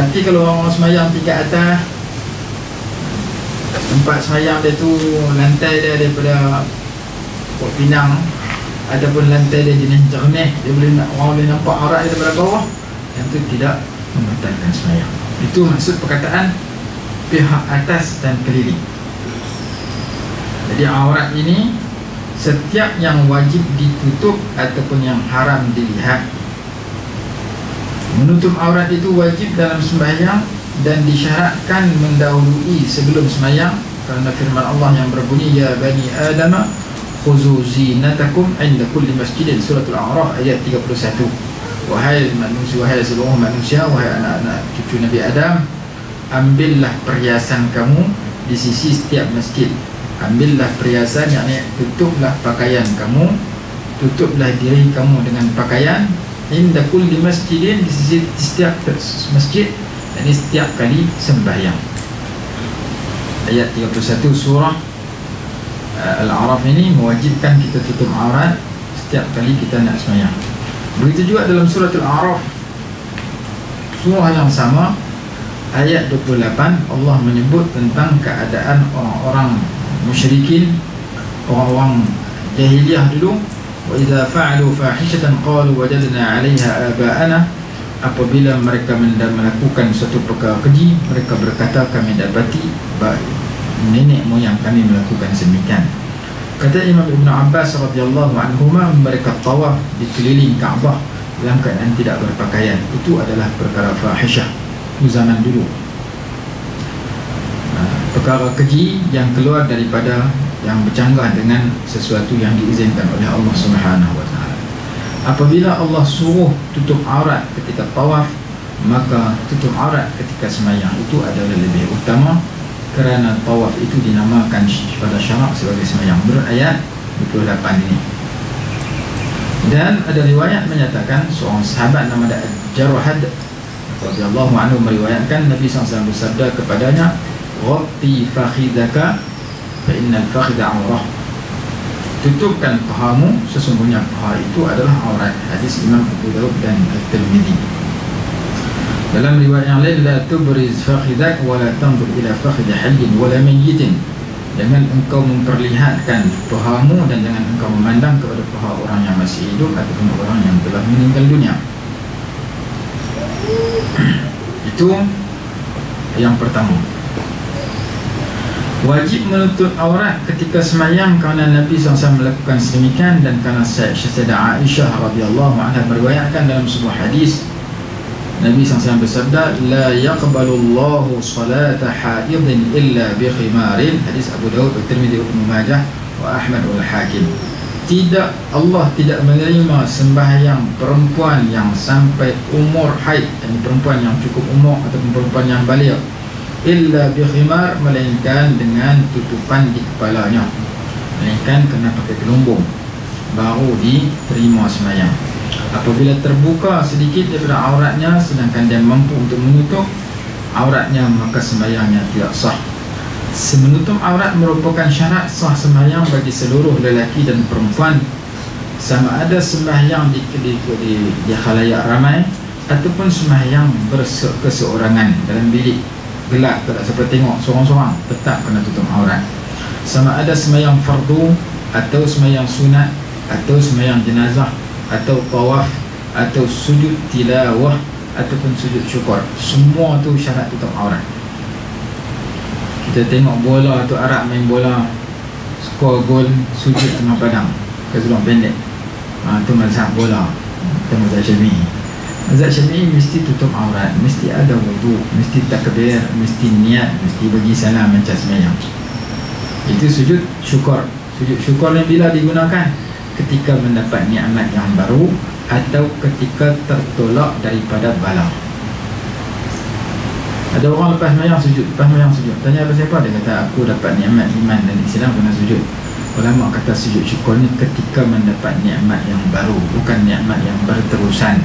Nanti kalau orang semayang tingkat atas, tempat semayang dia tu lantai dia daripada Port Pinang ataupun lantai dia jenis jernih, dia boleh orang boleh nampak aurat dia daripada bawah, yang tu tidak membatalkan semayang. Itu maksud perkataan pihak atas dan keliling. Jadi aurat ini setiap yang wajib ditutup ataupun yang haram dilihat. Menutup aurat itu wajib dalam sembahyang dan disyaratkan mendahului sebelum sembahyang, kerana firman Allah yang berbunyi, ya bani Adam khuzu zinatakum inda kulli masjidin, surah Al-A'raf ayat 31. Wahai manusia, wahai seluruh manusia, wahai anak-anak cucu Nabi Adam, ambillah perhiasan kamu di sisi setiap masjid. Ambillah perhiasan, yakni tutuplah pakaian kamu, tutuplah diri kamu dengan pakaian, inda kulli masjidin, di sisi setiap masjid, yakni setiap kali sembahyang. Ayat 31 surah Al-A'raf ini mewajibkan kita tutup aurat setiap kali kita nak sembahyang. Begitu juga dalam surah Al-A'raf, surah yang sama, ayat 28, Allah menyebut tentang keadaan orang-orang musyrikin, orang-orang jahiliyah dulu. Wa idza fa'alu fahishatan qalu wajadna 'alaiha aba'ana, apabila mereka melakukan suatu perkara keji, mereka berkata kami dapati nenek moyang kami melakukan semikian. Kata Imam Ibn Abbas radhiyallahu anhuma, mereka tawaf di keliling Kaabah dalam keadaan tidak berpakaian. Itu adalah perkara fahisyah di zaman dulu, perkara keji yang keluar daripada, yang bercanggah dengan sesuatu yang diizinkan oleh Allah Subhanahu wa taala. Apabila Allah suruh tutup aurat ketika tawaf, maka tutup aurat ketika sembahyang itu adalah lebih utama, kerana tawaf itu dinamakan pada syarak sebagai sembahyang, menurut ayat 28 ini. Dan ada riwayat menyatakan seorang sahabat nama Jarhad radhiyallahu anhu meriwayatkan Nabi SAW bersabda kepadanya, "Ghatti fakhidaka fa innal fakhida 'aurah." Tutupkan pahamu, sesungguhnya paha itu adalah aurat. Hadis Imam Abu Daud dan At-Tirmidzi. Dalam riwayat yang lain, la tubriz fakhidak wa la tanzur ila fakhid hayyin wa la mayyitin. Jangan engkau memperlihatkan pahamu dan jangan engkau memandang kepada paha orang yang masih hidup ataupun orang yang telah meninggal dunia. Itu yang pertama. Wajib menutup aurat ketika sembahyang kerana Nabi SAW melakukan sedemikian, dan kerana Sayyidah Aisyah radhiyallahu anha meriwayatkan dalam sebuah hadis, Nabi SAW bersabda, la yaqbalullahu salata haidin illa bi khimarin. Hadis Abu Daud, At-Tirmidzi, Ibnu Majah wa Ahmad wal Hakim. Allah tidak menerima sembahyang perempuan yang sampai umur haid, yang perempuan yang cukup umur ataupun perempuan yang baligh, illa bi khimar, melainkan dengan tutupan di kepalanya, melainkan kena pakai gelombong baru diterima sembahyang. Apabila terbuka sedikit daripada auratnya sedangkan dia mampu untuk menutup auratnya, maka sembahyangnya tidak sah. Menutup aurat merupakan syarat sah sembahyang bagi seluruh lelaki dan perempuan, sama ada sembahyang di khalayak ramai ataupun sembahyang berkeseorangan dalam bilik gelap, tak siapa tengok, sorang-sorang, tetap kena tutup aurat. Sama ada sembahyang fardu atau sembahyang sunat atau sembahyang jenazah atau tawaf atau sujud tilawah ataupun sujud syukur, semua tu syarat tutup aurat. Kita tengok bola tu, Arab main bola, skor gol, sujud tengah padang ke seluruh pendek, tu mazhab bola. Itu mazhab Syafi'i. Mazhab Syafi'i mesti tutup aurat, mesti ada wudu, mesti takbir, mesti niat, mesti bagi salam macam sembahyang. Itu sujud syukur. Sujud syukur ni bila digunakan? Ketika mendapat nikmat yang baru atau ketika tertolak daripada bala. Ada orang lepas sembahyang sujud, tanya apa siapa, dia kata aku dapat nikmat iman dan Islam kena sujud. Ulama kata sujud syukur ni ketika mendapat nikmat yang baru, bukan nikmat yang berterusan.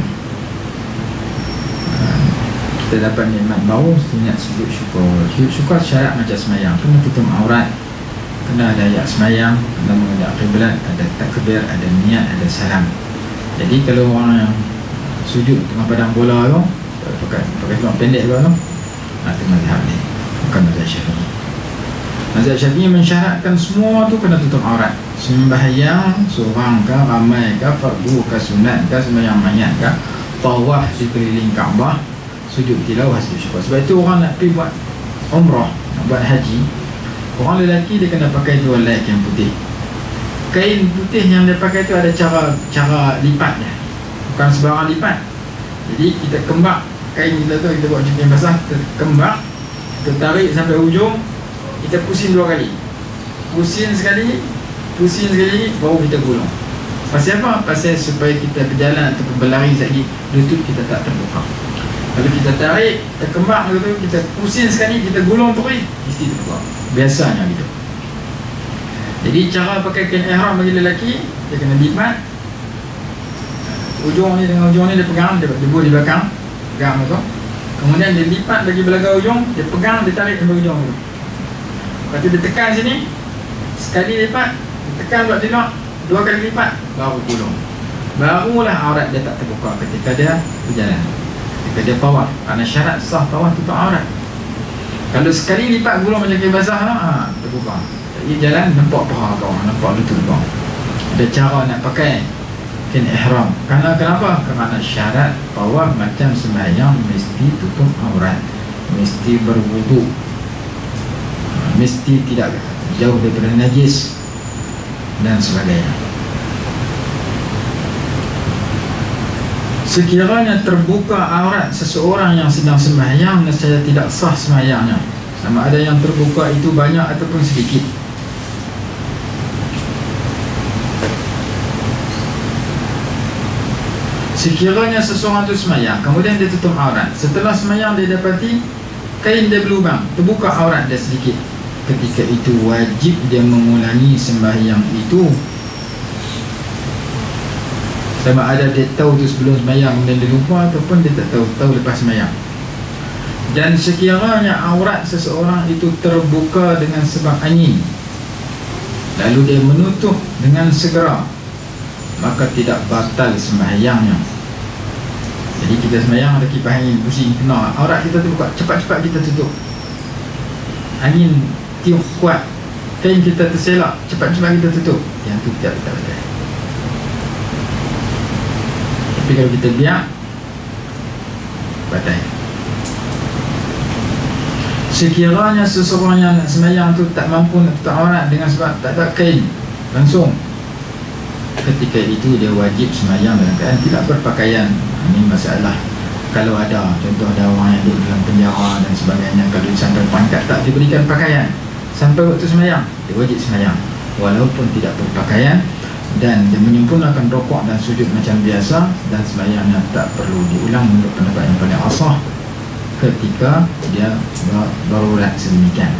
Kita dapat nikmat baru, ingat sujud syukur. Sujud syukur syarat macam sembahyang, kena tutup aurat, kena ada ayat sembahyang, kena menghadap kiblat, ada takbir, ada niat, ada salam. Jadi kalau orang yang sujud tengah padang bola tu, pakai tudung pendek juga tu. Itu mazhab ni, bukan mazhab Syafi'i. Mazhab Syafi'i mensyaratkan semua tu kena tutup aurat. Sembahyang seorang ke, ramai ke, fardu ke, sunat ke, sembahyang mayat ke, tawaf sekeliling Kaabah, sujud tilawah, sujud syukur. Sebab itu orang nak pergi buat umrah, nak buat haji, orang lelaki dia kena pakai dua laik yang putih. Kain putih yang dia pakai tu ada cara lipatnya, bukan sebarang lipat. Jadi kita kembak kain kita tu, kita buat cuci basah, kita kembak, kita tarik sampai ujung, kita pusing 2 kali, pusing sekali, baru kita gulung. Pasal apa? Pasal supaya kita berjalan atau berlari lagi, lutut kita tak terbuka. Kalau kita tarik, kita kembak gitu, kita pusing sekali, kita gulung terus, mesti terbuka. Biasanya gitu. Jadi cara pakai kain ihram bagi lelaki, dia kena lipat ujung ni dengan ujung ni, dia pegang, dia buat di belakang, pegang tu. Kemudian dia lipat bagi belakang ujung, dia pegang, dia tarik sampai ujung tu. Lepas tu dia tekan sini, sekali lipat, dia tekan buat dilok, 2 kali lipat, baru gulung. Barulah aurat dia tak terbuka ketika dia berjalan, ketika dia tawaf. Kerana syarat sah tawaf tutup aurat. Kalau sekali lipat gulung macam kain basah tu, terbuka. Jadi jalan nampak paha kau, nampak lutut kau. Ada cara nak pakai kain ihram. Kenapa? Kerana syarat tawaf macam sembahyang mesti tutup aurat, mesti berwudu, mesti tidak jauh daripada najis dan sebagainya. Sekiranya terbuka aurat seseorang yang sedang sembahyang, nescaya tidak sah sembahyangnya, sama ada yang terbuka itu banyak ataupun sedikit. Sekiranya seseorang itu sembahyang, kemudian dia tutup aurat, setelah sembahyang dia dapati kain dia berlubang, terbuka aurat dia sedikit, ketika itu wajib dia mengulangi sembahyang itu. Sama ada dia tahu tu sebelum sembahyang kemudian dia lupa, ataupun dia tak tahu lepas sembahyang. Dan sekiranya aurat seseorang itu terbuka dengan sebab angin, lalu dia menutup dengan segera, maka tidak batal sembahyangnya. Jadi kita sembahyang ada kipas angin pusing, kena aurat kita terbuka, cepat-cepat kita tutup. Angin tiup kuat, kain kita terselak, cepat-cepat kita tutup, yang tu tidak batal. Tapi kalau kita biar, batal. Sekiranya seseorang yang nak sembahyang tu tak mampu nak tutup aurat dengan sebab tak ada kain langsung, ketika itu dia wajib sembahyang dalam keadaan tidak berpakaian. Ini masalah kalau ada, contoh ada orang yang duduk dalam penjara dan sebagainya, kalau sampai pangkat tak diberikan pakaian sampai waktu sembahyang, dia wajib sembahyang walaupun tidak berpakaian, dan dia menyempurnakan rukuk dan sujud macam biasa, dan sembahyangnya tak perlu diulang menurut pendapat yang paling asah ketika dia darurat sedemikian.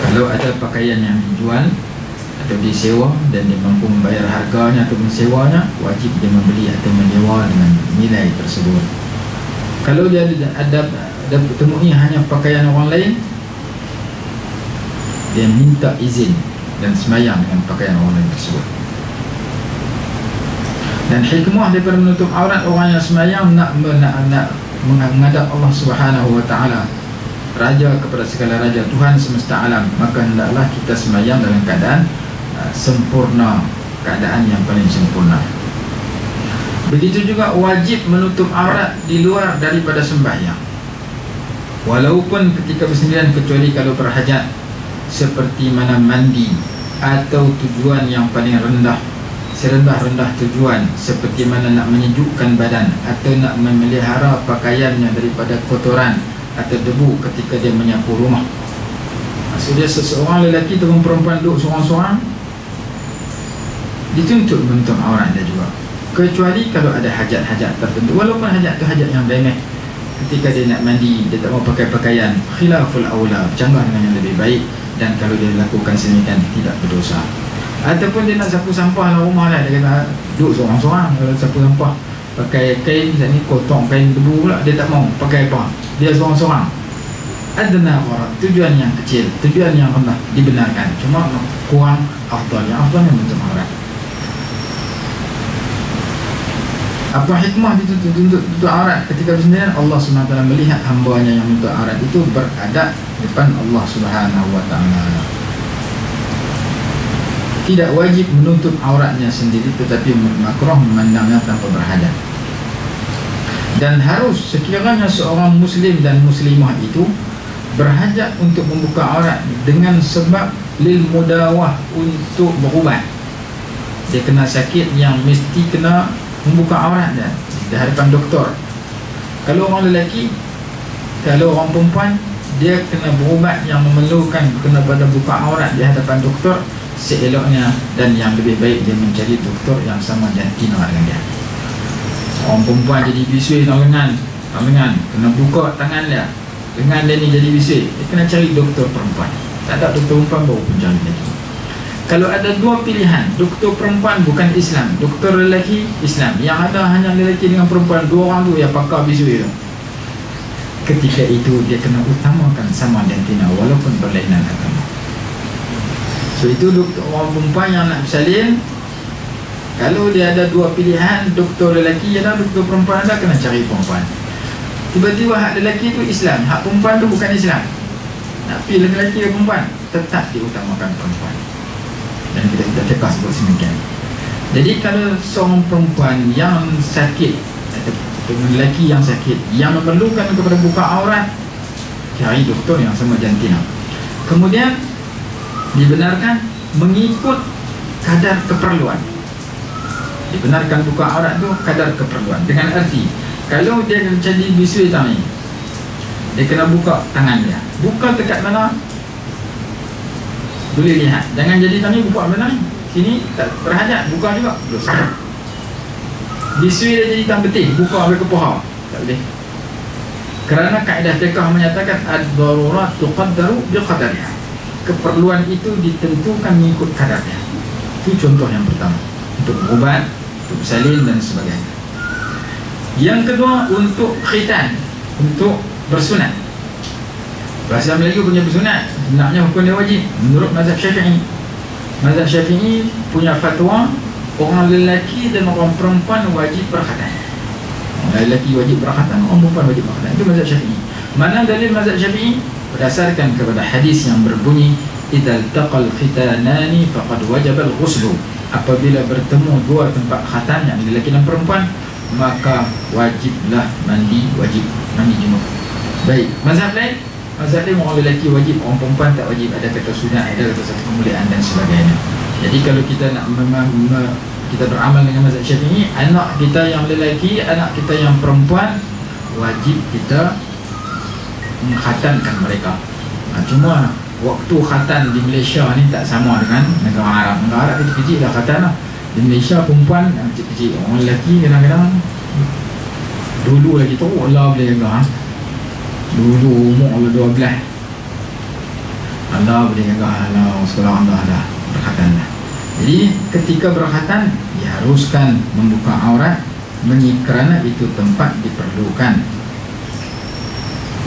Kalau ada pakaian yang dijual atau disewa dan dia mampu membayar harganya atau mensewanya, wajib dia membeli atau menyewa dengan nilai tersebut. Kalau dia ada temui hanya pakaian orang lain, dia minta izin dan sembahyang dengan pakaian orang lain tersebut. Dan hikmah daripada menutup aurat orang yang sembahyang nak menghadap Allah Subhanahu wa taala, Raja kepada segala raja, Tuhan semesta alam, maka hendaklah kita sembahyang dalam keadaan sempurna, keadaan yang paling sempurna. Begitu juga wajib menutup aurat di luar daripada sembahyang, walaupun ketika bersendirian, kecuali kalau berhajat, seperti mana mandi atau tujuan yang paling rendah, serendah-rendah tujuan, seperti mana nak menyejukkan badan atau nak memelihara pakaiannya daripada kotoran atau debu ketika dia menyapu rumah. Maksudnya seseorang lelaki atau perempuan duduk seorang-seorang, dituntut menutup aurat dia juga, kecuali kalau ada hajat-hajat tertentu, walaupun hajat tu hajat yang remeh. Ketika dia nak mandi, dia tak mau pakai pakaian, khilaful aula, bercanggah dengan yang lebih baik, dan kalau dia lakukan sedemikian tidak berdosa. Ataupun dia nak sapu sampah dalam rumah lah, dia kena duduk seorang-seorang. Kalau sapu sampah pakai kain, misalnya potong kain debu pula, dia tak mau pakai apa, dia seorang-seorang. Adna warat, tujuan yang kecil, tujuan yang rendah dibenarkan, cuma kurang afdal. Yang afdal yang menutup aurat. Apa hikmah ditutup aurat ketika bersendirian? Allah SWT melihat hambanya yang menutup aurat itu beradab depan Allah SWT. Tidak wajib menutup auratnya sendiri, tetapi makruh memandangnya tanpa berhadap. Dan harus sekiranya seorang muslim dan muslimah itu berhajat untuk membuka aurat dengan sebab lil mudawah, untuk berubat. Dia kena sakit yang mesti kena membuka aurat dia di hadapan doktor. Kalau orang lelaki, kalau orang perempuan, dia kena berubat yang memerlukan kena pada buka aurat di hadapan doktor. Seeloknya dan yang lebih baik dia mencari doktor yang sama jantina dengan dia. Orang perempuan jadi bisui lengan, kena buka tangan dia, lengan dia ni jadi bisui, dia kena cari doktor perempuan. Tak ada doktor perempuan baru pencari lagi. Kalau ada dua pilihan, doktor perempuan bukan Islam, doktor lelaki Islam, yang ada hanya lelaki dengan perempuan, dua orang tu yang pakar bisui tu, ketika itu dia kena utamakan sama jantina walaupun berlainan agama. So itu doktor orang perempuan yang nak bersalin, kalau dia ada dua pilihan, doktor lelaki ada, doktor perempuan ada, kena cari perempuan. Tiba-tiba hak lelaki itu Islam, hak perempuan tu bukan Islam, nak pilih lelaki dan perempuan, tetap diutamakan perempuan. Dan kita cakap sebut semikian. Jadi kalau seorang perempuan yang sakit atau lelaki yang sakit yang memerlukan kepada buka aurat, cari doktor yang sama jantina. Kemudian dibenarkan mengikut kadar keperluan. Dibenarkan buka aurat tu kadar keperluan, dengan arti kalau dia jadi bisui tadi, dia kena buka tangan dia, buka dekat mana boleh lihat. Jangan jadi tadi buka mana sini tak berhajat, buka juga dosa. Bisui dia jadi tam betul, buka sampai ke paha, tak boleh. Kerana kaedah fiqh menyatakan ad-darurat tuqaddaru biqadariha. Keperluan itu ditentukan mengikut kadarnya. Itu contoh yang pertama, untuk berubat, untuk bersalin dan sebagainya. Yang kedua, untuk khitan, untuk bersunat. Bahasa Melayu punya bersunat, sebenarnya hukum dia wajib menurut mazhab Syafi'i. Mazhab Syafi'i punya fatwa orang lelaki dan orang perempuan wajib berkhatan. Orang lelaki wajib berkhatan, orang perempuan wajib berkhatan. Itu mazhab Syafi'i. Mana dalil mazhab Syafi'i? Berdasarkan kepada hadis yang berbunyi idzal taqal khitanani faqad wajaba al-ghusl. Apabila bertemu dua tempat khatan yang lelaki dan perempuan, maka wajiblah mandi, wajib mandi junub. Baik, mazhab lain, mazhab lain orang lelaki wajib, orang perempuan tak wajib. Ada kata sunat, ada kata satu kemuliaan dan sebagainya. Jadi kalau kita nak kita beramal dengan mazhab Syafi'i, anak kita yang lelaki, anak kita yang perempuan, wajib kita mengkhatankan mereka. Cuma waktu khatan di Malaysia ni tak sama dengan negara Arab. Negara Arab kecil-kecil dah khatan lah. Di Malaysia perempuan yang kecil-kecil, orang lelaki kadang-kadang dulu lagi tu Allah boleh jaga. Dulu umur Allah 12, Allah boleh jaga, Allah sekolah Allah dah berkhatan dah. Jadi ketika berkhatan diharuskan membuka aurat kerana itu tempat diperlukan,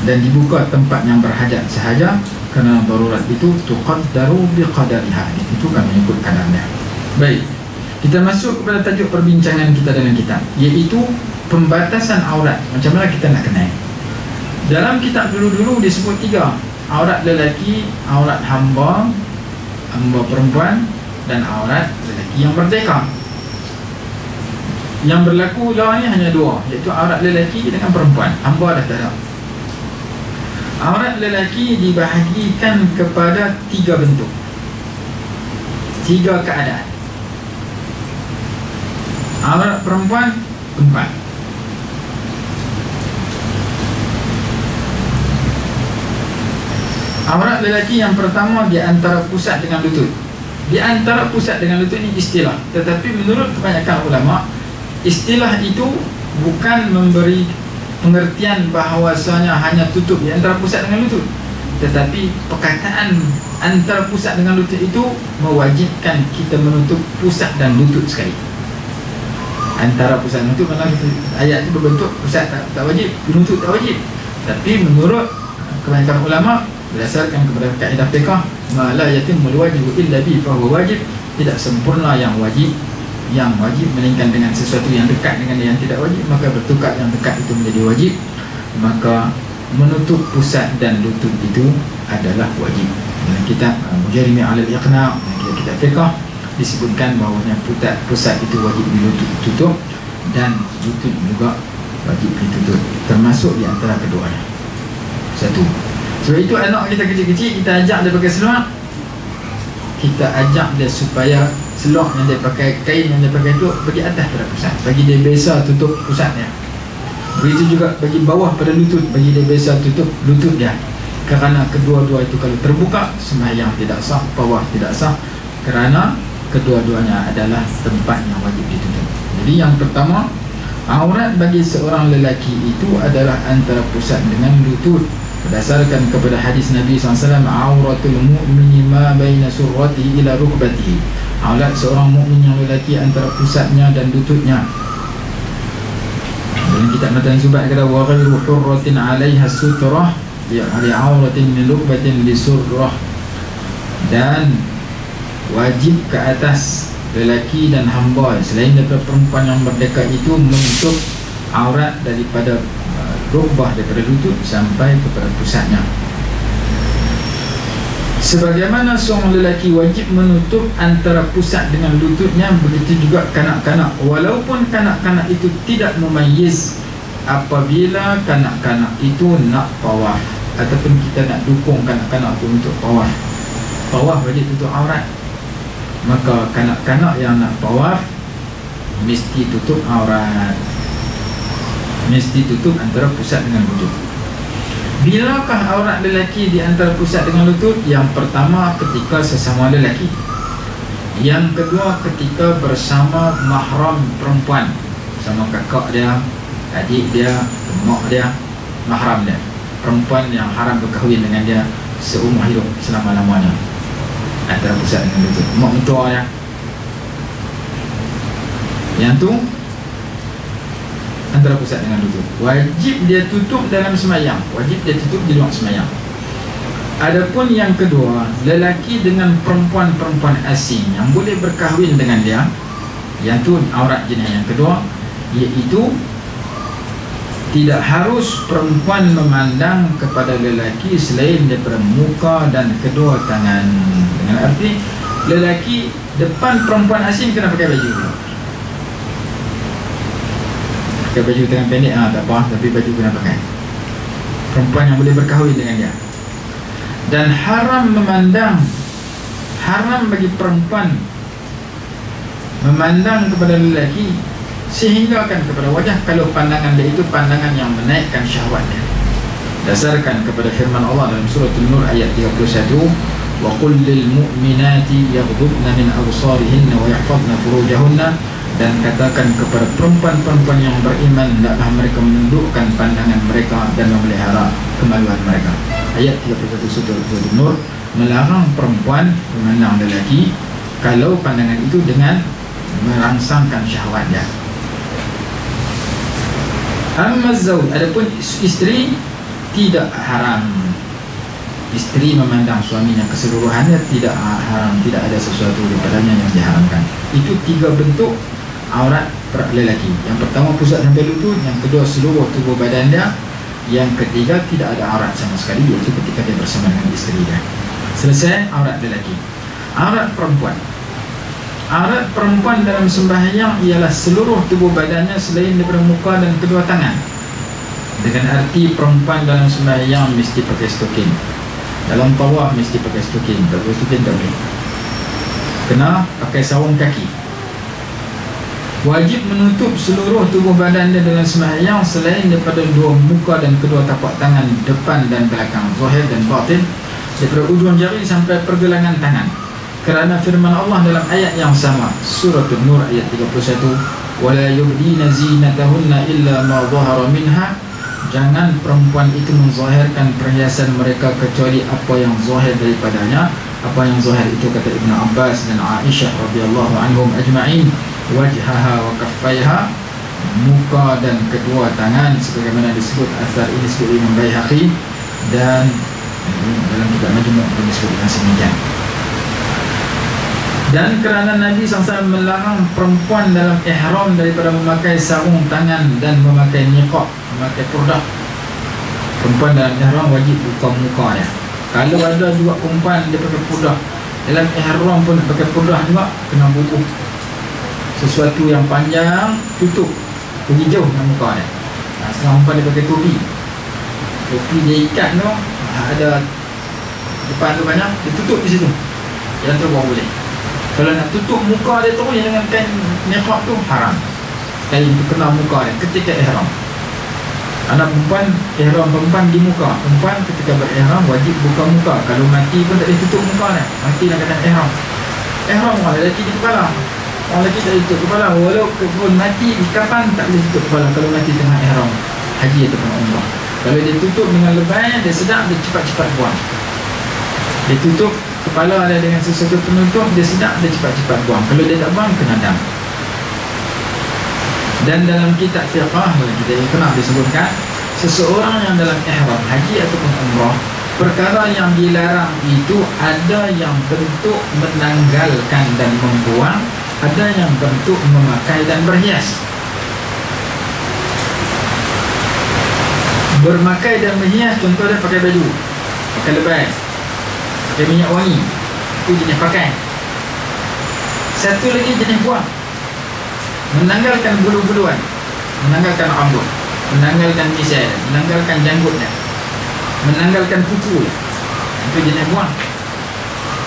dan dibuka tempat yang berhajat sahaja kerana darurat itu tuqaddaru biqadariha, ditentukan mengikut kadarnya. Baik, kita masuk kepada tajuk perbincangan kita dalam kitab, iaitu pembatasan aurat. Macam mana kita nak kenal? Dalam kitab dulu-dulu disebut 3: aurat lelaki, aurat hamba perempuan, dan aurat lelaki yang merdeka. Yang berlaku lah ni hanya 2, iaitu aurat lelaki dengan perempuan. Hamba dah tak ada. Aurat lelaki dibahagikan kepada 3 bentuk, 3 keadaan. Aurat perempuan 4. Aurat lelaki yang pertama di antara pusat dengan lutut. Di antara pusat dengan lutut ini istilah, tetapi menurut kebanyakan ulama, istilah itu bukan memberi pengertian bahawasanya hanya tutup di antara pusat dengan lutut, tetapi perkataan antara pusat dengan lutut itu mewajibkan kita menutup pusat dan lutut sekali. Antara pusat dan lutut, mana ayat itu berbentuk pusat tak wajib, lutut tak wajib. Tapi menurut kebanyakan ulama, berdasarkan kepada kaedah fiqh, ma la yatimmul wajibu illa bi fa huwa wajib, tidak sempurna yang wajib yang wajib, melainkan dengan sesuatu yang dekat dengan yang tidak wajib, maka bertukar yang dekat itu menjadi wajib. Maka menutup pusat dan lutut itu adalah wajib. Dalam kitab Mujarimi Alal Iqna', kitab fiqh, disebutkan bahawanya pusat itu wajib ditutup dan lutut juga wajib ditutup, termasuk di antara keduanya. Satu. Sebab itu anak kita kecil-kecil, kita ajak dia pakai seluar, kita ajak dia supaya seluar yang dia pakai, kain yang dia pakai itu bagi atas pada pusat, bagi dia biasa tutup pusatnya. Begitu juga bagi bawah pada lutut, bagi dia biasa tutup lutut dia. Kerana kedua-dua itu kalau terbuka, sembahyang tidak sah, bawah tidak sah, kerana kedua-duanya adalah tempat yang wajib ditutup. Jadi yang pertama, aurat bagi seorang lelaki itu adalah antara pusat dengan lutut. Berdasarkan kepada hadis Nabi SAW, auratul mu'mini ma baina surratihi ila rukbatihi. Aurat seorang mukmin yang lelaki antara pusatnya dan lututnya. Dalam kitab Matan Zubat kata, wa ghairu hurratin 'alaiha sutrah li auratin min rukbatin li surrah. Dan wajib ke atas lelaki dan hamba selain daripada perempuan yang merdeka itu menutup aurat daripada rukbah, daripada lutut sampai kepada pusatnya. Sebagaimana seorang lelaki wajib menutup antara pusat dengan lututnya, begitu juga kanak-kanak, walaupun kanak-kanak itu tidak memayyiz. Apabila kanak-kanak itu nak tawaf ataupun kita nak dukung kanak-kanak itu untuk tawaf, tawaf wajib tutup aurat, maka kanak-kanak yang nak tawaf mesti tutup aurat, mesti tutup antara pusat dengan lutut. Bilakah aurat lelaki di antara pusat dengan lutut? Yang pertama, ketika sesama lelaki. Yang kedua, ketika bersama mahram perempuan, sama kakak dia, adik dia, mak dia, mahram dia, perempuan yang haram berkahwin dengan dia seumur hidup selama-lamanya, antara pusat dengan lutut. Mak mentua ya, yang tu antara pusat dengan lutut. Wajib dia tutup dalam semayang, wajib dia tutup di luar semayang. Adapun yang kedua, lelaki dengan perempuan-perempuan asing yang boleh berkahwin dengan dia, yang tu aurat jenis yang kedua, iaitu tidak harus perempuan memandang kepada lelaki selain daripada muka dan kedua tangan. Dengan arti lelaki depan perempuan asing kena pakai baju, pakai baju tangan pendek, tak apa, tapi baju kena pakai. Perempuan yang boleh berkahwin dengan dia. Dan haram memandang, haram bagi perempuan memandang kepada lelaki sehingga akan kepada wajah, kalau pandangan dia itu pandangan yang menaikkan syahwatnya. Dasarkan kepada firman Allah dalam surah An-Nur ayat 31, wa qul lil mu'minati yaghdudna min absarihinna wa yahfazna furujahunna. Dan katakan kepada perempuan-perempuan yang beriman, hendaklah mereka menundukkan pandangan mereka dan memelihara kemaluan mereka. Ayat 31 surah An-Nur melarang perempuan memandang lelaki kalau pandangan itu dengan merangsangkan syahwatnya. Amma zawj, adapun isteri tidak haram. Isteri memandang suaminya keseluruhannya tidak haram, tidak ada sesuatu daripadanya yang diharamkan. Itu tiga bentuk aurat lelaki. Yang pertama pusat sampai lutut, yang kedua seluruh tubuh badan dia, yang ketiga tidak ada aurat sama sekali, iaitu ketika dia bersama dengan isteri dia. Selesai aurat lelaki. Aurat perempuan. Aurat perempuan dalam sembahyang ialah seluruh tubuh badannya selain daripada muka dan kedua tangan. Dengan arti perempuan dalam sembahyang mesti pakai stokin, dalam tawaf mesti pakai stokin, tak pakai stokin tak boleh, kena pakai sarung kaki. Wajib menutup seluruh tubuh badan dia dalam sembahyang selain daripada dua muka dan kedua tapak tangan depan dan belakang, zahir dan batin, daripada ujung jari sampai pergelangan tangan. Kerana firman Allah dalam ayat yang sama, surah An-Nur ayat 31, wala yubdina zinatahunna illa ma zahara minha. Jangan perempuan itu menzahirkan perhiasan mereka kecuali apa yang zahir daripadanya. Apa yang zahir itu, kata Ibn Abbas dan Aisyah radhiyallahu anhum ajma'in, wajhaha wa kaffaiha, muka dan kedua tangan, sebagaimana disebut asar ini disebut Imam Baihaqi, dan dalam kitab Majmu' disebutkan semikian. Dan kerana Nabi SAW melarang perempuan dalam ihram daripada memakai sarung tangan dan memakai niqab, memakai purdah. Perempuan dalam ihram wajib buka mukanya. Kalau ada juga perempuan dia pakai purdah, dalam ihram pun pakai purdah juga, kena bubuh sesuatu yang panjang, tutup, pergi jauh dengan muka dia. Setengah perempuan dia pakai topi, topi dia ikat tu, ada depan tu banyak, dia tutup di situ, yang tu baru boleh. Kalau nak tutup muka dia tu yang dengan kain niqab tu haram. Kain tu kena muka dia ketika ihram. Anak perempuan, ihram perempuan di muka. Perempuan ketika berihram wajib buka muka. Kalau mati pun tak boleh tutup muka dia. Mati dalam keadaan ihram. Ihram orang lelaki di kepala. Orang lelaki tak boleh tutup kepala. Walaupun mati di kapan tak boleh tutup kepala kalau mati tengah ihram haji ataupun umrah. Kalau dia tutup dengan lebay, dia sedap, dia cepat-cepat buang. Dia tutup kepala dia dengan sesuatu penutup, dia sedap, dia cepat-cepat buang. Kalau dia tak buang, kena dam. Dan dalam kitab fiqh kita pernah disebutkan, seseorang yang dalam ihram haji ataupun umrah, perkara yang dilarang itu ada yang bentuk menanggalkan dan membuang, ada yang bentuk memakai dan berhias. Bermakai dan berhias, contohnya pakai baju, pakai lebay, pakai minyak wangi, itu jenis pakai. Satu lagi jenis buang, menanggalkan bulu-buluan, menanggalkan rambut, menanggalkan misai, menanggalkan janggutnya, menanggalkan kuku, itu jenis buang.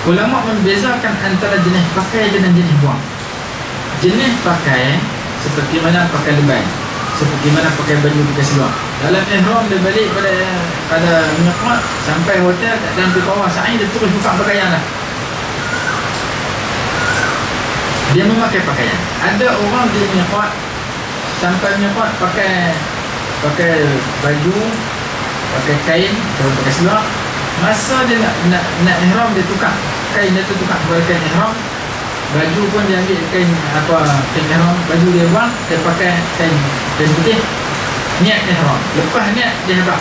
Ulama membezakan antara jenis pakai dengan jenis buang. Jenis pakai seperti mana pakai lebay, seperti mana pakai baju pakai seluar. Dalam ihram dia balik pada miqat, sampai hotel dan di bawah sa'i dia terus buka pakaian lah. Dia memakai pakaian. Ada orang di miqat sampai miqat pakai baju, pakai kain, atau pakai seluar. Masa dia nak ihram, dia tukar kain dia tu, tukar kepada kain ihram. Baju pun dia ambil kain ihram, baju dia buang, dia pakai kain putih. Niat ihram, lepas niat dia hebat.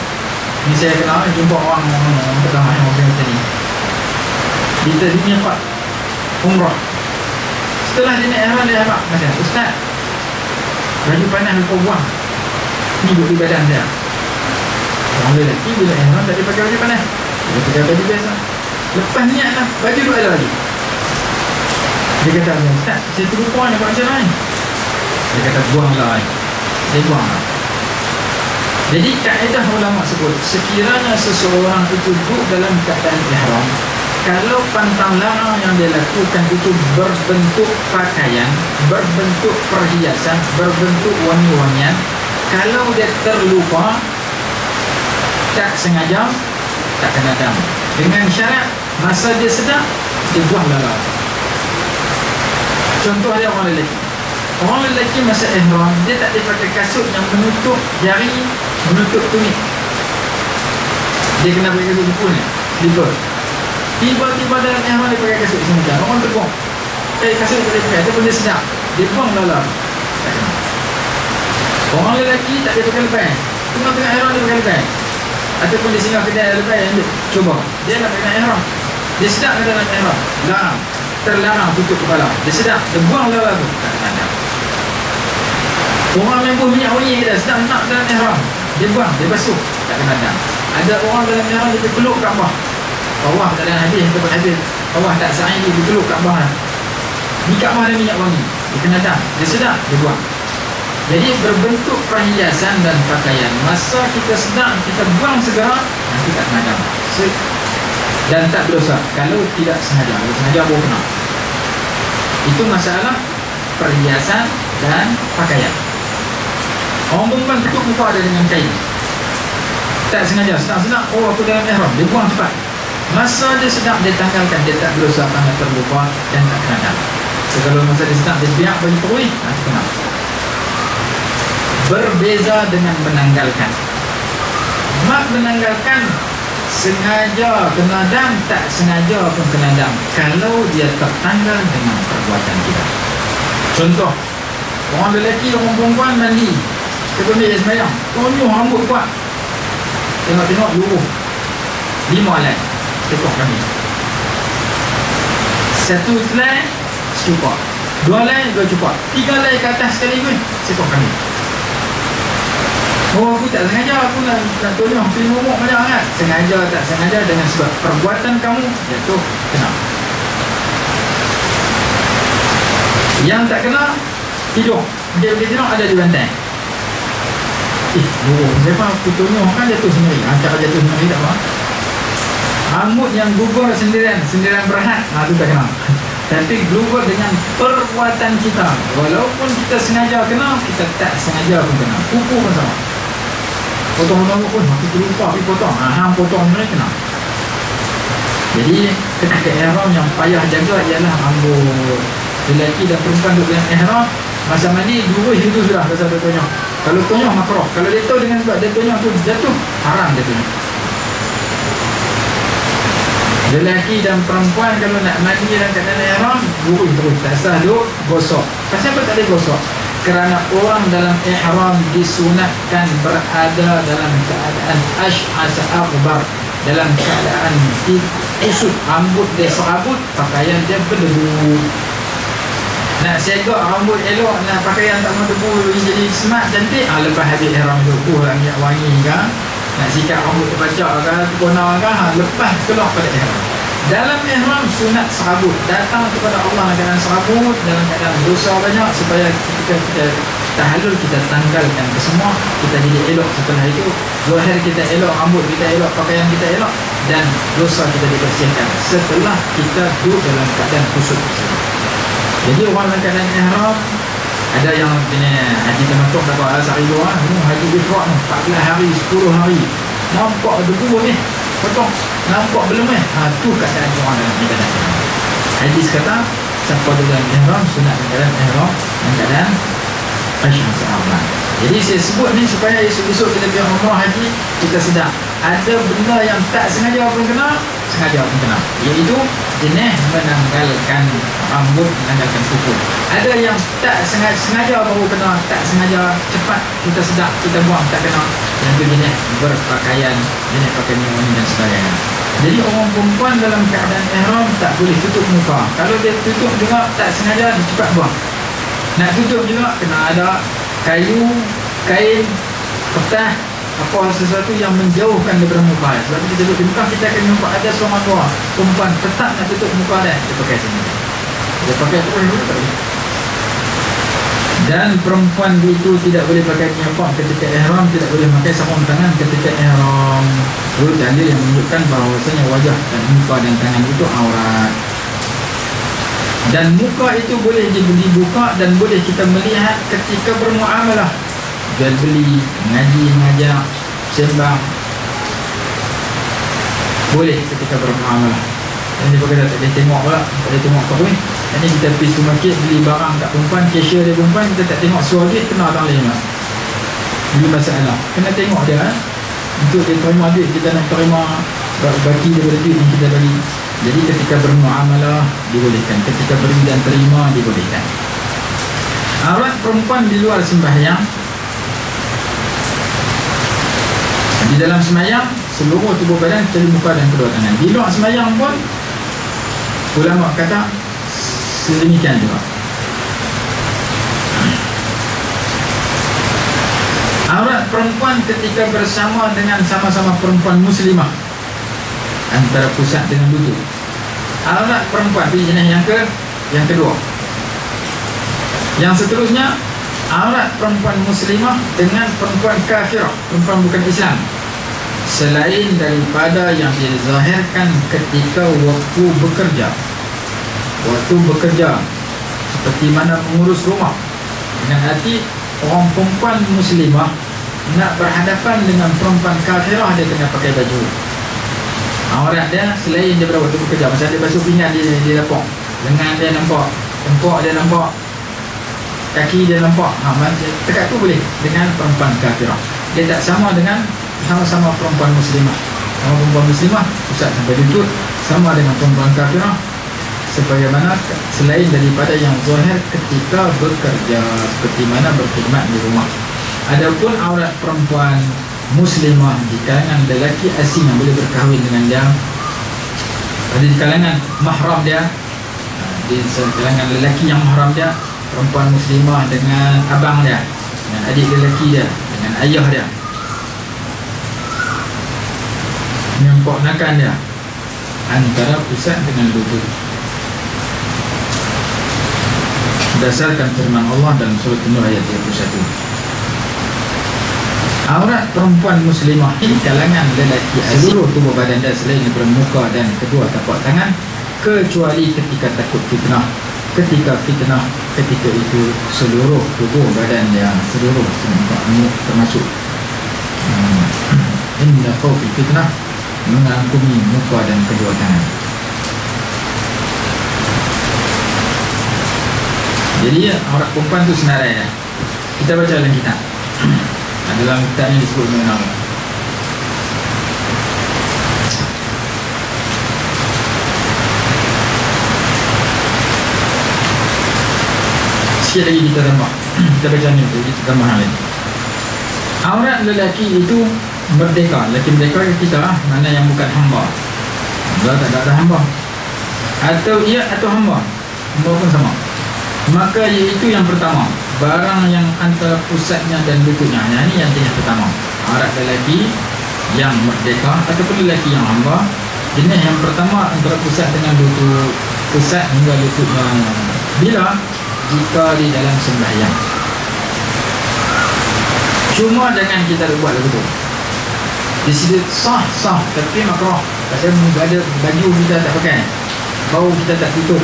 Ni saya kenal, jumpa orang pertama yang orang kata ni, kita di miqat umrah. Setelah dia niat ihram, dia hebat macam, ustaz, baju panas lupa buang, ni buat di badan dia. Orang lelaki bila ihram tak dia pakai baju panas, dia pakai baju biasa. Lepas niat lah, baju dua ada lagi. Dia kata, ustaz, saya terlupa ni buat macam mana ni? Dia kata, buang lah. Dia buang lah. Jadi kaedah ulama sebut, sekiranya seseorang itu duduk dalam keadaan ihram, kalau pantang larang yang dia lakukan itu berbentuk pakaian, berbentuk perhiasan, berbentuk wangi-wangian, kalau dia terlupa, tak sengaja, tak kena dam. Dengan syarat masa dia sedap, dia buang dalam. Contoh dia orang lelaki. Orang lelaki masa ihram, dia tak boleh pakai kasut yang menutup jari, menutup tumit. Dia kena pakai kasut jepun ni, slipper. Tiba-tiba dalam ihram dia pakai kasut semacam, orang terbang, kasut dia boleh pakai, ataupun dia sedap, dia buang dalam. Tak kena. Orang lelaki tak boleh pakai lebay, tengah-tengah ihram dia pakai lebay, ataupun dia singgah kedai lebay, cuba dia nak pakai ihram, dia sedap ke dalam ihram, larang, terlarang tutup kepala, dia sedap, dia buang dalam tu, tak kena. Orang membuh minyak wangi kita, sedang nak dalam ihram, dia buang, dia basuh, tak kena dam. Ada orang dalam ihram dia peluk Kaabah, bawah tak ada hadis, tempat hadis, bawah tak sa'i dia peluk Kaabah. Di Kaabah ada minyak wangi, dia kena dam, dia sedap, dia buang. Jadi berbentuk perhiasan dan pakaian, masa kita sedang kita buang segera, nanti tak kena dam. Dan tak berdosa kalau tidak sengaja. Kalau sengaja baru kena. Itu masalah perhiasan dan pakaian. Orang perempuan tutup muka dia dengan kain, tak sengaja, sedang-sedang, oh aku dalam ihram, dia buang cepat. Masa dia sedap, dia tanggalkan, dia tak berdosa kerana terlupa dan tak kena dam. So, kalau masa dia sedap, dia biar bagi perui, nanti kena. Berbeza dengan menanggalkan. Mak menanggalkan sengaja kena dam, tak sengaja pun kena dam kalau dia tertanggal dengan perbuatan kita. Contoh, orang lelaki, orang perempuan mandi, dia ambil sembahyang, tonyuh rambut kuat, tengok-tengok luruh 5 helai tekuk kami, 1 helai cukup. 2 helai 2 cukup. 3 helai ke atas sekaligus seekor kambing. Oh, aku tak sengaja, aku nak tolong pergi momok macam kan. Sengaja tak sengaja dengan sebab perbuatan kamu jatuh kena. Yang tak kena tidur. Dia pergi tidur ada di bantai. Memang aku tolong kan jatuh sendiri. Cara jatuh sendiri tak apa. Rambut yang gugur sendirian berhad, itu tak kena. Tapi gugur dengan perbuatan kita. Walaupun kita sengaja kena, kita tak sengaja pun kena. Kuku pun sama. Potong-potong pun aku terlupa pergi potong. Hang potong mereka kena. Jadi ketika ihram yang payah jaga ialah rambut. Lelaki dan perempuan duduk dengan ihram, masa mandi dua itu sudah pasal dia tonyok. Kalau tonyok makruh. Kalau dia tahu dengan sebab dia tonyok tu jatuh, haram dia tonyok. Lelaki dan perempuan kalau nak mandi dalam keadaan ihram, gurih terus, tak sah duk gosok. Pasal apa tak boleh gosok? Kerana orang dalam ihram disunatkan berada dalam keadaan ash'asa akbar, dalam keadaan usut, rambut dia serabut, pakaian dia berdebu. Nak segak rambut elok, nak pakaian tak berdebu jadi smart, cantik, lepas habis ihram tu, lah minyak wangi kan, nak sikat rambut terpacak kan, terkona kan, lepas keluar pada ihram. Dalam ihram sunat serabut, datang kepada Allah dalam keadaan serabut, dalam keadaan dosa banyak, supaya ketika kita tahalul kita tanggalkan kesemua, kita jadi elok setelah itu, zahir kita elok, rambut kita elok, pakaian kita elok, dan dosa kita dibersihkan setelah kita duduk dalam keadaan khusyuk tersebut. Jadi orang dalam keadaan ihram, ada yang kena haji tamattu tak apa sehari dua, haji ifrad 14 hari 10 hari, nampak debu ni potong, nampak belum tu keadaan orang dalam keadaan ihram. Hadis kata siapa dalam ihram sunat dalam ihram dalam keadaan ash'asa akbar. Jadi saya sebut ni supaya esok-esok kita pergi umrah haji, kita sedar ada benda yang tak sengaja pun kena, sengaja pun kena, iaitu jenis menanggalkan rambut, menanggalkan kuku. Ada yang tak sengaja baru kena, tak sengaja cepat kita sedar, kita buang tak kena. Yang itu jenis berpakaian, jenis pakaian wangi dan sebagainya. Jadi orang perempuan dalam keadaan ihram tak boleh tutup muka. Kalau dia tutup juga tak sengaja, dia cepat buang. Nak tutup juga kena ada kayu, kain, kertas, apa sesuatu yang menjauhkan daripada muka. Sebab kita duduk di muka, kita akan nampak ada seorang tua perempuan tetap nak tutup muka dia, dia pakai sini, dia pakai terus dulu tak boleh. Dan perempuan itu tidak boleh pakai niqab ketika ihram, tidak boleh pakai sarung tangan ketika ihram. Itu dalil yang menunjukkan bahawasanya wajah dan muka dan tangan itu aurat. Dan muka itu boleh dibuka dan boleh kita melihat ketika bermuamalah, jual beli, mengaji, mengajar, sembang, boleh ketika bermuamalah. Dan dia berkata tak boleh tengok pula, tak boleh tengok apa ni. Ini kita pergi supermarket beli barang kat perempuan, cashier dia perempuan, kita tak tengok suara duit, kena tak boleh lah. Ini masalah, kena tengok dia untuk dia terima duit, kita nak terima bagi daripada duit yang kita bagi. Jadi ketika bermuamalah dibolehkan, ketika beri dan terima dibolehkan. Aurat perempuan di luar sembahyang, di dalam sembahyang seluruh tubuh badan kecuali muka dan kedua tangan. Di luar sembahyang pun ulama kata sedemikian juga. Aurat perempuan ketika bersama dengan sama-sama perempuan muslimah, antara pusat dengan lutut. Aurat perempuan itu jenis yang kedua. Yang seterusnya, aurat perempuan muslimah dengan perempuan kafirah, perempuan bukan Islam, selain daripada yang dizahirkan ketika waktu bekerja. Waktu bekerja seperti mana mengurus rumah, dengan arti orang perempuan muslimah nak berhadapan dengan perempuan kafirah, dia kena pakai baju. Aurat dia selain daripada waktu bekerja, macam dia basuh pinggan di dapur, lengan dia nampak, tempok dia nampak, kaki dia nampak, dekat tu boleh dengan perempuan kafirah. Dia tak sama dengan sama-sama perempuan muslimah. Sama perempuan muslimah pusat sampai lutut, sama dengan perempuan kafirah sebagaimana selain daripada yang zahir ketika bekerja, seperti mana berkhidmat di rumah. Adapun aurat perempuan muslimah di kalangan lelaki asing yang boleh berkahwin dengan dia, ada di kalangan mahram dia, di kalangan lelaki yang mahram dia, perempuan muslimah dengan abang dia, dengan adik lelaki dia, dengan ayah dia, dengan ponakan dia, antara pusat dengan lutut. Berdasarkan firman Allah dalam surah An-Nur ayat 31. Aurat perempuan muslimah di kalangan lelaki seluruh tubuh badan dia selain daripada muka dan kedua tapak tangan, kecuali ketika takut fitnah. Ketika fitnah, ketika itu seluruh tubuh badan dia, seluruh termasuk inna khawfi fitnah, mengangkumi muka dan kedua tangan. Jadi aurat perempuan tu senarai ya. Kita baca dalam kitab. Dalam kitab ni disebut dengan nama. Sikit lagi kita tambah. Kita baca ni tu, kita tambah lagi. Aurat lelaki itu merdeka. Lelaki merdeka kita, mana yang bukan hamba. Hamba tak ada hamba. Atau ia atau hamba. Hamba pun sama. Maka iaitu yang pertama, barang yang antara pusatnya dan lututnya. Ini yang jenis pertama, aurat lelaki yang merdeka ataupun lelaki yang hamba. Jenis yang pertama antara pusat dengan lutut, pusat hingga lututnya. Bila? Jika di dalam sembahyang. Cuma jangan kita buat begitu. Di sini sah, tapi makruh. Pasal ada baju kita tak pakai, bau kita tak tutup.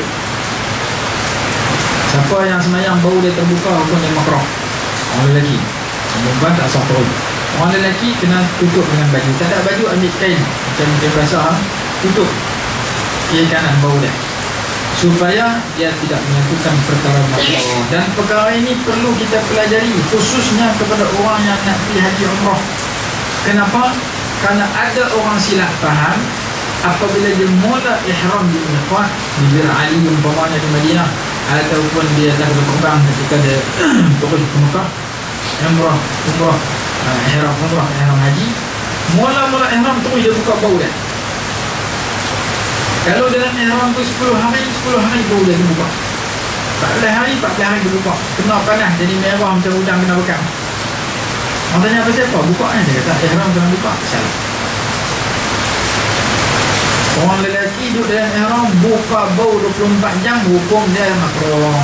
Siapa yang sembahyang bau dia terbuka, hukum dia makruh. Orang lelaki, perempuan tak sah turun. Orang lelaki kena tutup dengan baju. Tak ada baju, ambil kain macam kain basah, tutup kiri kanan bau dia, supaya dia tidak melakukan perkara makruh. Dan perkara ini perlu kita pelajari, khususnya kepada orang yang nak pergi haji umrah. Kenapa? Kerana ada orang silap faham, apabila dia mula ihram di miqat di Bir Ali umpamanya di Madinah, ataupun dia dah berkembang ketika dia turun ke Mekah, umrah, ihram haji, mula ihram terus dia buka bau dia. Kalau dalam ihram tu 10 hari bau dia buka. 14 hari dia buka. Kena panas jadi merah macam udang kena bekam. Orang tanya apa siapa? Buka kan? Dia kata ihram jangan buka. Salah. Orang lelaki duduk dalam ihram buka bau 24 jam, hukum dia makruh.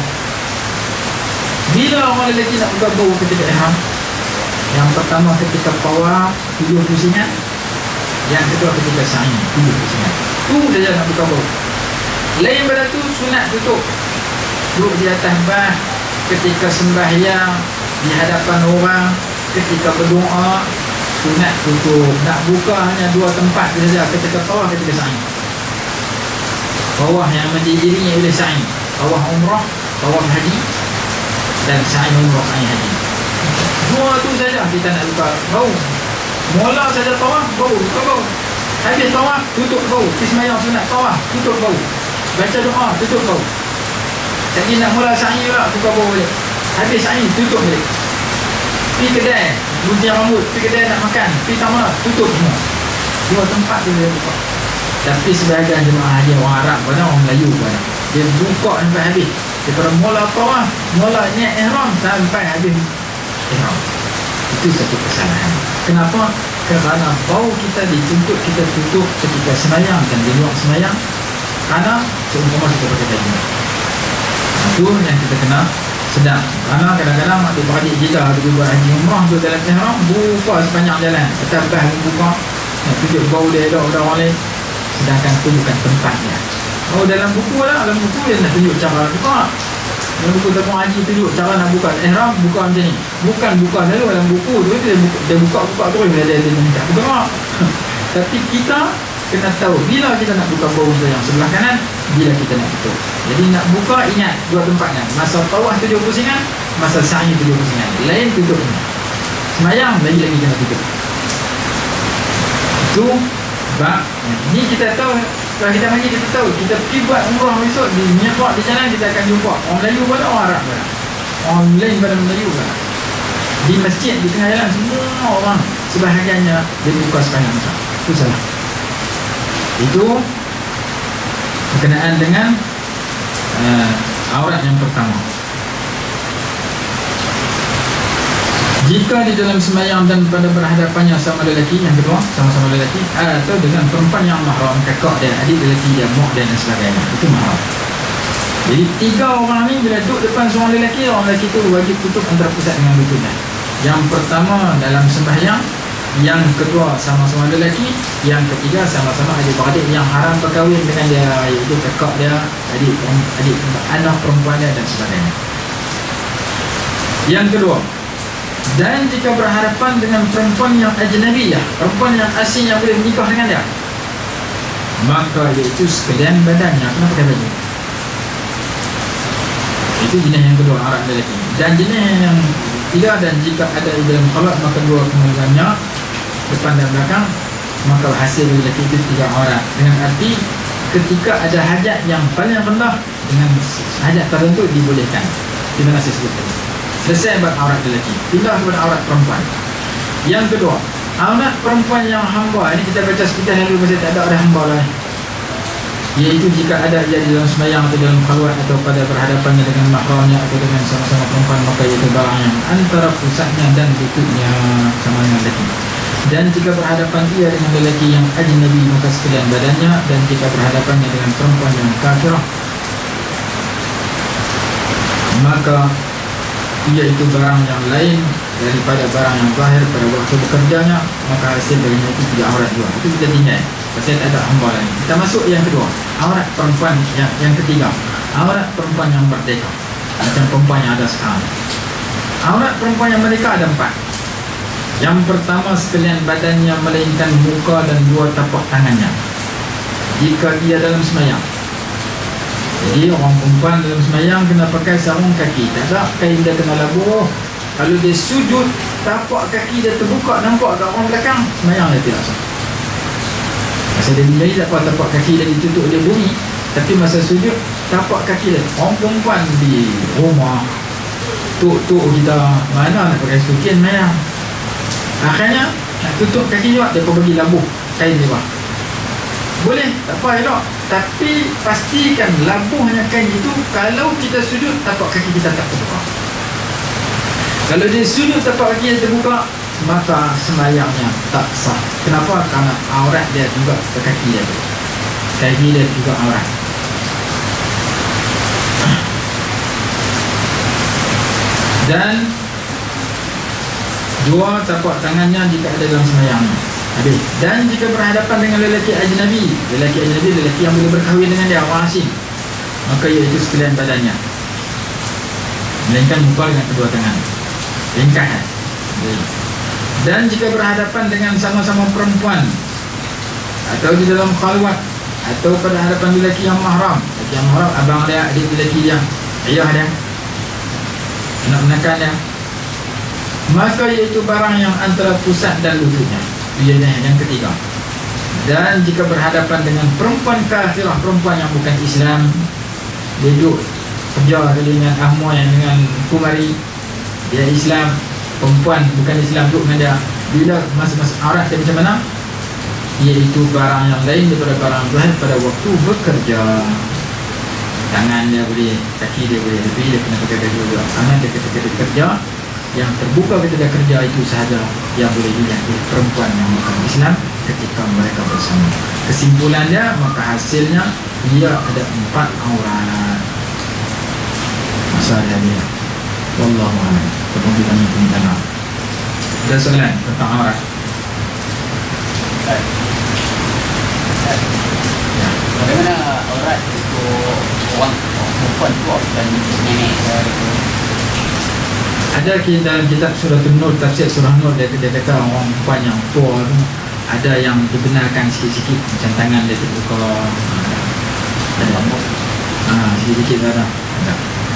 Bila orang lelaki nak buka bau ketika ihram? Yang pertama ketika tawaf 7 pusingan, yang kedua ketika sa'i 7 pusingan. Tu dia nak buka bau. Lain pada tu sunat tutup. Duduk di atas bah ketika sembahyang di hadapan orang, ketika berdoa, sunat tutup. Nak buka hanya 2 tempat saja, ketika tawaf, ketika sa'i. Tawaf yang mendirinya oleh sa'i, tawaf umrah, tawaf haji, dan sa'i umrah, sa'i haji. 2 tu saja kita nak buka bau. Mula saja tawaf, bau, buka bau. Habis tawaf, tutup bau. Sembahyang sunat tawaf, tutup bau. Baca doa, tutup bau. Jadi nak mula sa'i pula, buka bau balik. Habis sa'i, tutup balik. Pergi kedai, gunting rambut, pergi kedai nak makan, pergi tamat, tutup semua. 2 tempat dia buka. Tapi sebahagian jemaah haji orang Arab pada orang Melayu pada, dia buka sampai habis. Daripada mula tawaf, mula niat ihram sampai habis ihram. Itu satu kesalahan. Kenapa? Kerana bau kita dituntut kita tutup ketika sembahyang dan di luar sembahyang. Kerana seumpama kita pakai baju. Itu yang kita kena sedang. Kerana kadang-kadang adik-beradik kita pergi buat haji umrah tu dalam ihram, buka sepanjang jalan, atas bah buka, nak tunjuk bau dia ada orang lain, sedangkan tu bukan tempatnya. Oh, dalam buku lah, dalam buku dia nak tunjuk cara buka. Dalam buku tentang haji tunjuk cara nak buka ihram, buka macam ni. Bukan buka selalu dalam buku tu dia buka terus dia minta buka. Tapi kita kena tahu bila kita nak buka bau yang sebelah kanan, bila kita nak tutup. Jadi nak buka, ingat 2 tempatnya. Masa tawaf 7 pusingan, masa sa'i 7 pusingan. Lain tutup ni. Semayang lagi kena tutup. Itu bab. Ni kita tahu. Setelah kita mandi kita tahu. Kita pergi buat umrah besok di miqat di jalan, kita akan jumpa orang Melayu pada orang Arab pada, orang lain pada Melayu pada. Di masjid di tengah jalan semua orang sebahagiannya dia buka sepanjang masa. Itu salah. Itu berkenaan dengan aurat yang pertama. Jika di dalam sembahyang dan pada berhadapannya sama lelaki, yang kedua sama-sama lelaki, atau dengan perempuan yang mahram, kakak dia, adik lelaki dia, mak dia dan sebagainya, itu mahram. Jadi 3 orang ni bila duduk depan seorang lelaki, orang lelaki tu wajib tutup antara pusat dengan lututnya. Yang pertama dalam sembahyang, yang kedua sama-sama lelaki, yang ketiga sama-sama adik-beradik yang haram berkahwin dengan dia, iaitu kakak dia, adik anak perempuan dia dan sebagainya. Yang kedua, dan jika berhadapan dengan perempuan yang ajnabiyah, perempuan yang asing yang boleh menikah dengan dia, maka iaitu sekalian badannya kena pakai baju. Itu jenis yang kedua, aurat lelaki. Dan jenis yang ketiga, dan jika ada di dalam khalat, maka dua kemudiannya, depan dan belakang, maka hasil lelaki itu 3 aurat. Dengan arti ketika ada hajat yang paling rendah dengan hajat tertentu dibolehkan. Di mana saya sebut tadi. Selesai buat aurat lelaki, pindah kepada aurat perempuan. Yang kedua, aurat perempuan yang hamba. Ini kita baca sekitar yang dulu, tak ada hamba lah, iaitu jika ada ia di dalam sembahyang atau dalam khalwat atau pada berhadapannya dengan mahramnya atau dengan sama-sama perempuan, maka itu barang yang antara pusatnya dan lututnya sama dengan lelaki. Dan jika berhadapan ia dengan lelaki yang ajnabi, maka sekalian badannya. Dan jika berhadapannya dengan perempuan yang kafirah, maka ia itu barang yang lain daripada barang yang zahir pada waktu bekerjanya, maka hasil darinya itu 3 aurat juga. Itu kita tinggal, pasal tak ada hamba lain. Kita masuk yang kedua, aurat perempuan yang ketiga, aurat perempuan yang merdeka, macam perempuan yang ada sekarang. Aurat perempuan yang merdeka ada 4. Yang pertama, sekalian badannya melainkan muka dan 2 tapak tangannya, jika dia dalam sembahyang. Jadi orang perempuan dalam sembahyang kena pakai sarung kaki, tak ada kain dia kena labuh. Kalau dia sujud, tapak kaki dia terbuka, nampak kat orang belakang, sembahyang dia tidak sah. Masa dia berdiri tak apa, tapak kaki dia ditutup oleh bumi, tapi masa sujud, tapak kaki dia. Orang perempuan di rumah, tuk-tuk kita mana nak pakai sukin sembahyang, akhirnya nak tutup kaki juga, dia pun bagi labuh kain dia. Boleh, tak apa elok, tapi pastikan labuhnya kain itu kalau kita sujud, tapak kaki kita tak terbuka. Kalau dia sujud, tapak kaki dia terbuka, maka sembahyangnya tak sah. Kenapa? Kerana aurat dia juga ke kaki dia, kaki dia juga aurat. Dan 2 tapak tangannya jika ada dalam sembahyangnya. Habis. Dan jika berhadapan dengan lelaki ajnabi, lelaki yang boleh berkahwin dengan dia, orang asing, maka iaitu sekalian badannya, melainkan muka dengan kedua tangan, ringkas. Dan jika berhadapan dengan sama-sama perempuan atau di dalam khalwat atau pada hadapan lelaki yang mahram, lelaki yang mahram, abang dia, adik lelaki dia, ayah dia, anak-anakan dia, maka iaitu barang yang antara pusat dan lututnya. Ialah yang ketiga. Dan jika berhadapan dengan perempuan kafirah, perempuan yang bukan Islam, dia duduk kerja dengan ahmoy yang dengan kumari, dia Islam, perempuan bukan Islam duduk dengan dia, bila masa-masa aurat dia macam mana? Iaitu barang yang lain daripada barang Tuhan pada waktu bekerja. Tangan dia boleh, kaki dia boleh, tapi dia kena pakai baju juga. Tangan dia ketika dia kerja, yang terbuka ketika dia kerja itu sahaja yang boleh dilihat oleh perempuan yang bukan Islam ketika mereka bersama. Kesimpulannya, maka hasilnya dia ada 4 aurat. Masalah dia, wallahu a'lam. Kemudian itu minta. Ada soalan tentang aurat? Bagaimana aurat untuk orang perempuan tua dan nenek? Ada dalam kitab surah Nur, tafsir surah Nur, dia kata orang perempuan yang tua tu ada yang dibenarkan sikit-sikit, macam tangan dia terbuka, ada sikit-sikit ada.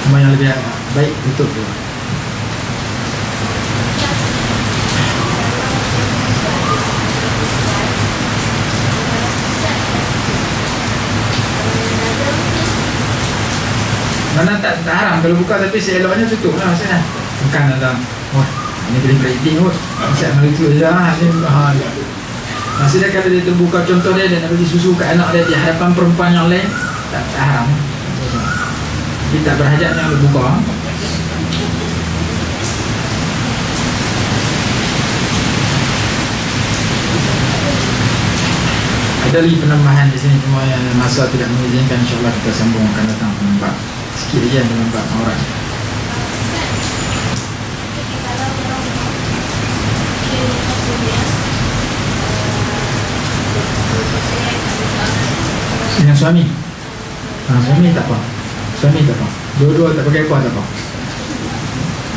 Cuma yang lebih baik tutup tu. Mana tak haram kalau buka, tapi seeloknya tutup lah maksudnya. Bukan ada, wah ini boleh breaking kot, siap melucut je lah, ni mahal. Maksudnya kalau dia terbuka, contoh dia nak bagi susu ke anak dia di hadapan perempuan yang lain, tak haram. Dia tak berhajat jangan buka. Ada lagi penambahan di sini, cuma yang masa tidak mengizinkan. InsyaAllah kita sambung akan datang penambah sikit lagi yang penambah aurat. Dengan suami, suami tak apa, suami tak apa, dua-dua tak pakai apa tak apa.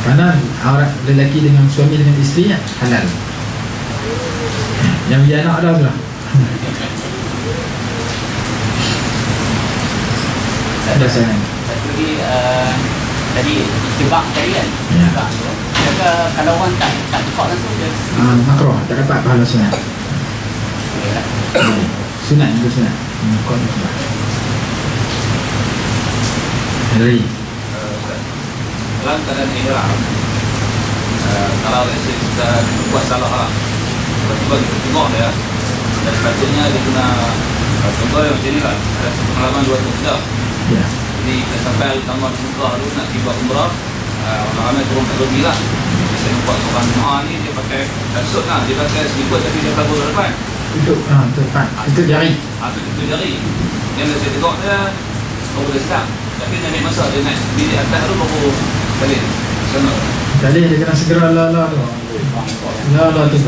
Kerana aurat lelaki dengan suami dengan isteri halal. Yang dia anak ada sudah. Ada sayang. Jadi tadi jebak tadi kan. Jebak tu. Jaga kalau orang tak buka langsung dia. Makruh, tak dapat pahala sunat. Sunat itu sunat. Kau tu sunat. Hari. Dalam keadaan ihram, kalau kita buat salah lah, tiba-tiba kita tengok dia, dan sepatutnya dia kena contoh yang macam ni lah, ada pengalaman 2 tahun dah. Ya. Jadi kita sampai utama di Mekah tu nak tiba umrah, orang ramai turun kat lobi lah. Saya nampak seorang jemaah ni dia pakai kasut lah, dia pakai seliput tapi dia pelabur ke depan. Itu jari. Itu jari. Yang saya tengok dia, baru dia sedap. Tapi dia naik masa, dia naik bilik atas tu baru balik. Sana. Tadi dia kena segera lala tu. Lala tu.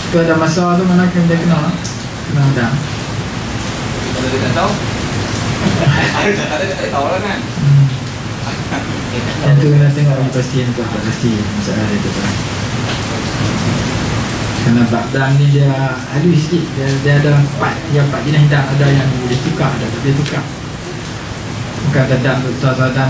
Itu ada masa tu mana dia kena ada. Kalau dia tak tahu, ada tahu lah kan. Yang tu kena tengok lagi pasti yang tu tak pasti masalah dia tu. Kerana Baghdad ni dia halus sikit, dia ada 4 jenis dam, ada yang boleh tukar, ada tak boleh tukar. Bukan ada dam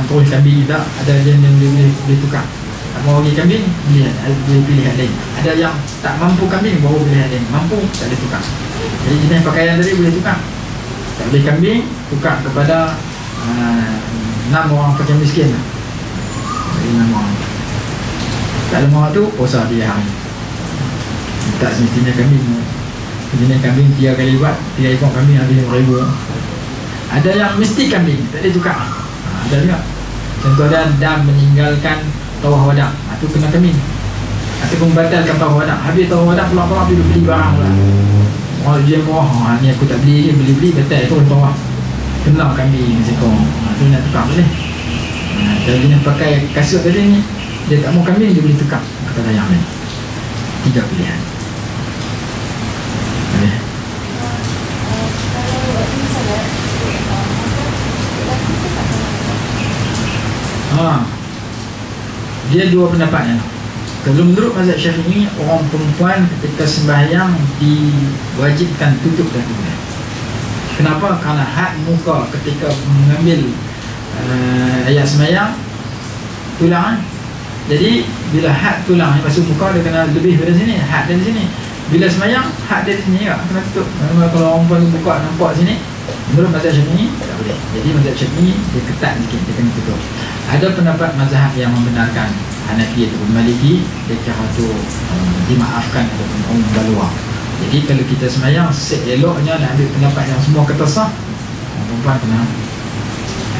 terus kambing tak, ada yang boleh tukar. Tak mau pergi kambing, boleh pilih yang lain. Ada yang tak mampu kambing, baru pilih yang lain. Mampu, tak boleh tukar. Jadi jenis pakaian tadi boleh tukar. Tak boleh kambing, tukar kepada 6 orang pakai miskin. Jadi 6 orang. Tak lama tu, puasa dia hari. Tak semestinya kambing. Jenis kambing 3 kali buat, 3 ekor kambing habis RM5,000. Ada yang mesti kambing, tak boleh tukar. Ada juga. Contohnya dam meninggalkan tawaf wada', itu kena kambing. Ataupun batalkan tawaf wada', habis tawaf wada' pulang-pulang pergi beli barang pula. Orang dia murah, ni aku tak beli, beli batal tu tawaf. Kena kambing sekor. Itu nak tukar boleh. Jadi nak pakai kasut tadi ni, dia tak mau kambing, dia boleh tukar kepada yang lain. 3 pilihan. Boleh. Dia 2 pendapatnya. Kalau menurut mazhab Syafi'i, orang perempuan ketika sembahyang diwajibkan tutup dagunya. Kenapa? Kerana had muka ketika mengambil ayat sembahyang tulang. Jadi bila had tulang yang masuk muka, dia kena lebih dari sini, had dari sini. Bila sembahyang, had dari sini juga kena tutup. Kalau orang perempuan buka nampak sini, menurut mazhab Syafi'i tak boleh. Jadi mazhab Syafi'i dia ketat sikit, dia kena tutup. Ada pendapat mazhab yang membenarkan, Hanafi ataupun Maliki, dia kira tu dimaafkan ataupun baluah. Jadi kalau kita sembahyang, seeloknya nak ambil pendapat yang semua kata sah, perempuan kena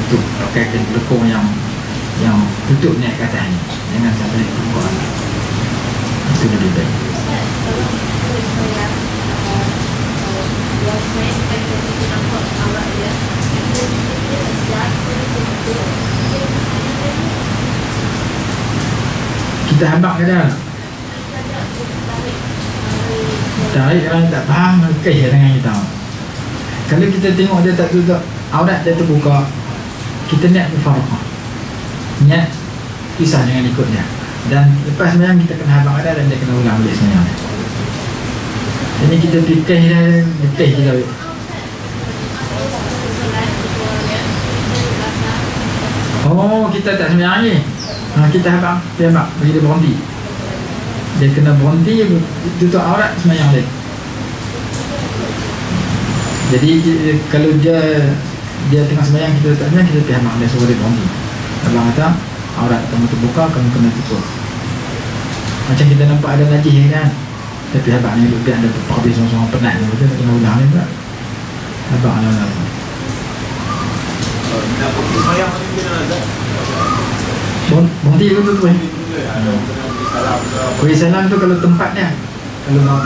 tutup, pakai lekung yang tutup naik ke atas ni, jangan sampai buka. Itu lebih baik. Kita habaq ke dah? Tarik orang tak faham, kes dengan kita. Kalau kita tengok dia tak tutup aurat, dia terbuka, kita niat mufaraqah, niat pisah dengan ikut dia. Dan lepas sembahyang kita kena habaq ada, dan dia kena ulang balik sembahyang. Jadi kita fikir kita. Oh, kita tak sembahyang ni. Kita habaq, dia habaq bagi dia berhenti. Dia kena berhenti, tutup aurat, sembahyang dia. Jadi kalau dia tengah sembahyang, kita tak sembahyang, kita pergi habaq, dia suruh dia berhenti. Abang kata aurat kamu terbuka, kamu kena tutup. Macam kita nampak ada najis kan, tapi habaq ni lebih ada habis seorang penat, kita kena ulang ni tak. Habaq lah. Nak pergi semayang ni kena azan. Berhenti dulu tu. Beri salam tu kalau tempatnya. Kalau mau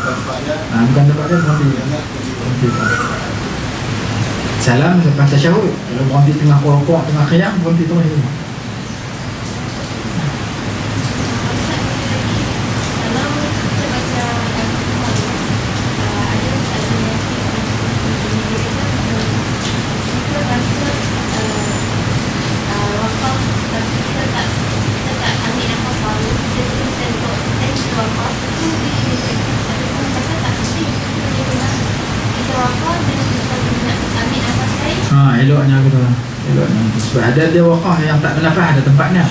bukan tempatnya berhenti. Salam lepas tasyahud. Kalau berhenti tengah rokok, tengah qiyam, berhenti tu itu. Eloknya gitu. Eloknya. Sebab ada dia waqah yang tak bernafas ada tempatnya.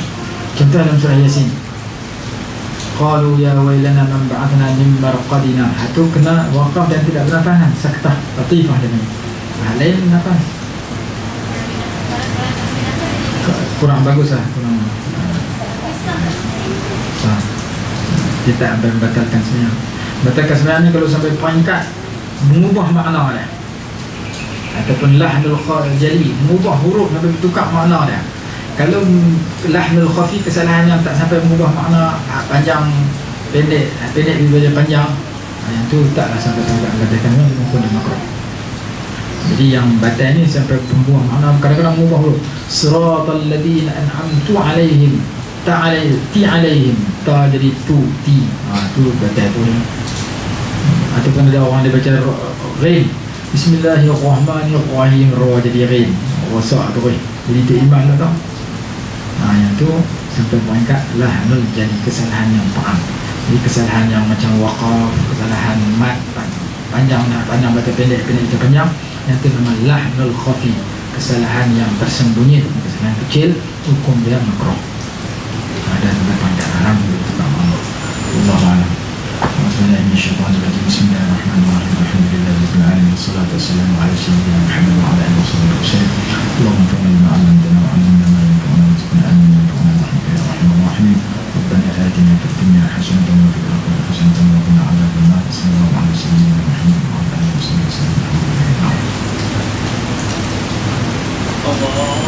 Contoh dalam surah Yasin. Qalu ya wailana man ba'athana min marqadina. Itu kena waqaf dan tidak bernafas. Saktah, latifah dia ni. Lain nafas. Kurang baguslah, kurang. Dia tak membatalkan sebenarnya. Batalkan sebenarnya kalau sampai peringkat mengubah makna dia. Ataupun lahnul jali, mengubah huruf sampai bertukar makna dia. Kalau lahnul khafi, kesalahan yang tak sampai mengubah makna, panjang pendek dibaca panjang, yang tu taklah sampai batalkan maupun makruh. Jadi yang batal ni sampai mengubah makna, kadang-kadang mengubah huruf. Siratal ladzina an'amtu alaihim, ti alaihim, ta jadi tu, ti. Tu batal tu. Ataupun ada orang dia baca ghain, Bismillahirrahmanirrahim, ra jadi ghain, wasak tu ghain, jadi tak iman lah tau. Yang tu sampai peringkat lahnul jadi kesalahan yang faham. Jadi kesalahan yang macam waqaf, kesalahan mat panjang baca pendek itu panjang, yang tu nama lahnul khafi, kesalahan yang tersembunyi, kesalahan kecil, hukum dia makruh. Ada sampai peringkat haram itu tak mahu. Wallahualam. Bismillahirrahmanirrahim. Alhamdulillahirabbil alamin. Wassalatu wassalamu ala sayyidina Muhammad wa ala alihi wasallam. Allahumma anfa'na bima 'allamtana wa 'allimna ma yanfa'una warzuqna ilman yanfa'una rahmatuka ya arhamar rahimin. Rabbana atina fid dunya hasanatan wa fil akhirati hasanatan wa qina 'adzaban nar. Sallallahu ala sayyidina Muhammad wa ala alihi wasallam. Allah